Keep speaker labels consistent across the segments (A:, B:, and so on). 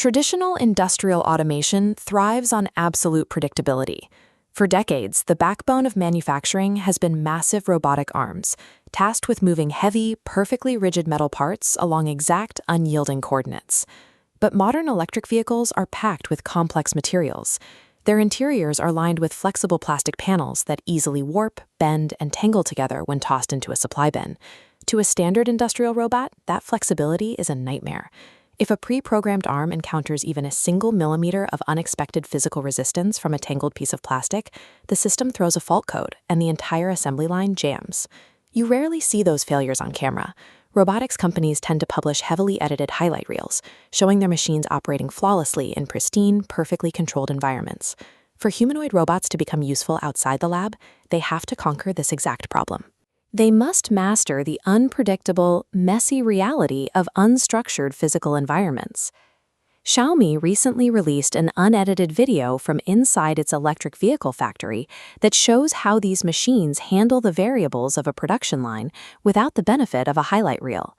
A: Traditional industrial automation thrives on absolute predictability. For decades, the backbone of manufacturing has been massive robotic arms, tasked with moving heavy, perfectly rigid metal parts along exact, unyielding coordinates. But modern electric vehicles are packed with complex materials. Their interiors are lined with flexible plastic panels that easily warp, bend, and tangle together when tossed into a supply bin. To a standard industrial robot, that flexibility is a nightmare. If a pre-programmed arm encounters even a single millimeter of unexpected physical resistance from a tangled piece of plastic, the system throws a fault code and the entire assembly line jams. You rarely see those failures on camera. Robotics companies tend to publish heavily edited highlight reels, showing their machines operating flawlessly in pristine, perfectly controlled environments. For humanoid robots to become useful outside the lab, they have to conquer this exact problem. They must master the unpredictable, messy reality of unstructured physical environments. Xiaomi recently released an unedited video from inside its electric vehicle factory that shows how these machines handle the variables of a production line without the benefit of a highlight reel.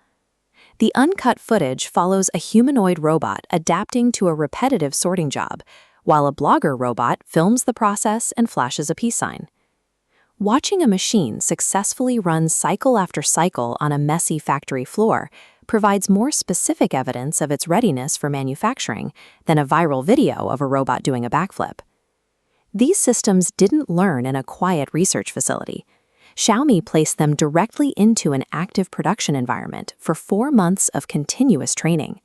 A: The uncut footage follows a humanoid robot adapting to a repetitive sorting job, while a blogger robot films the process and flashes a peace sign. Watching a machine successfully run cycle after cycle on a messy factory floor provides more specific evidence of its readiness for manufacturing than a viral video of a robot doing a backflip. These systems didn't learn in a quiet research facility. Xiaomi placed them directly into an active production environment for 4 months of continuous training.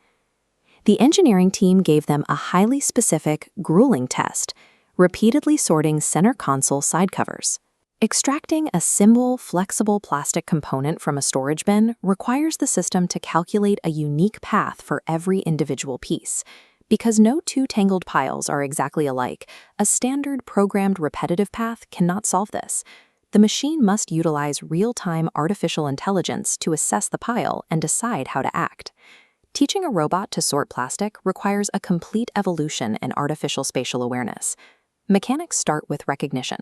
A: The engineering team gave them a highly specific, grueling test, repeatedly sorting center console side covers. Extracting a simple, flexible plastic component from a storage bin requires the system to calculate a unique path for every individual piece. Because no two tangled piles are exactly alike, a standard programmed repetitive path cannot solve this. The machine must utilize real-time artificial intelligence to assess the pile and decide how to act. Teaching a robot to sort plastic requires a complete evolution in artificial spatial awareness. Mechanics start with recognition.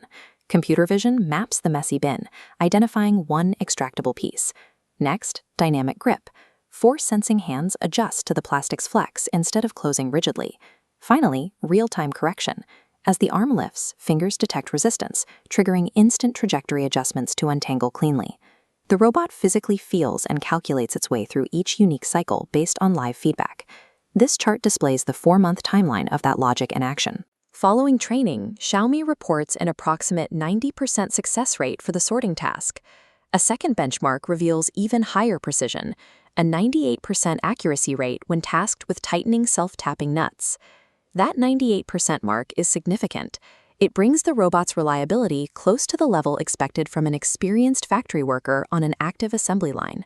A: Computer vision maps the messy bin, identifying one extractable piece. Next, dynamic grip. Force-sensing hands adjust to the plastic's flex instead of closing rigidly. Finally, real-time correction. As the arm lifts, fingers detect resistance, triggering instant trajectory adjustments to untangle cleanly. The robot physically feels and calculates its way through each unique cycle based on live feedback. This chart displays the 4-month timeline of that logic in action. Following training, Xiaomi reports an approximate 90% success rate for the sorting task. A second benchmark reveals even higher precision, a 98% accuracy rate when tasked with tightening self-tapping nuts. That 98% mark is significant. It brings the robot's reliability close to the level expected from an experienced factory worker on an active assembly line.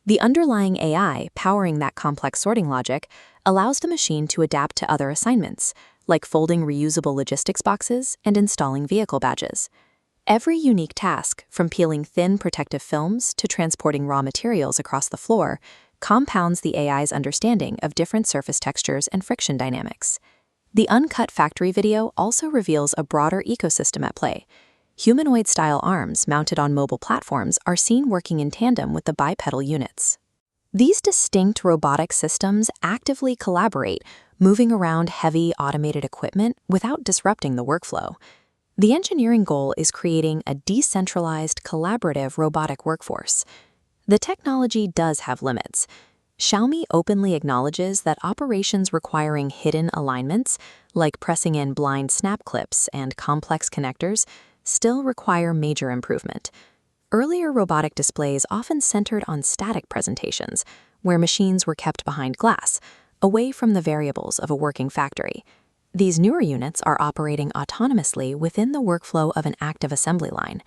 A: The underlying AI powering that complex sorting logic allows the machine to adapt to other assignments, like folding reusable logistics boxes and installing vehicle badges. Every unique task, from peeling thin protective films to transporting raw materials across the floor, compounds the AI's understanding of different surface textures and friction dynamics. The uncut factory video also reveals a broader ecosystem at play. Humanoid-style arms mounted on mobile platforms are seen working in tandem with the bipedal units. These distinct robotic systems actively collaborate, moving around heavy automated equipment without disrupting the workflow. The engineering goal is creating a decentralized, collaborative robotic workforce. The technology does have limits. Xiaomi openly acknowledges that operations requiring hidden alignments, like pressing in blind snap clips and complex connectors, still require major improvement. Earlier robotic displays often centered on static presentations, where machines were kept behind glass, away from the variables of a working factory. These newer units are operating autonomously within the workflow of an active assembly line.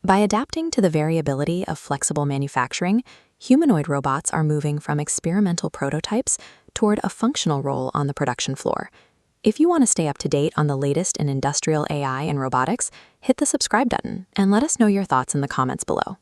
A: By adapting to the variability of flexible manufacturing, humanoid robots are moving from experimental prototypes toward a functional role on the production floor. If you want to stay up to date on the latest in industrial AI and robotics, hit the subscribe button and let us know your thoughts in the comments below.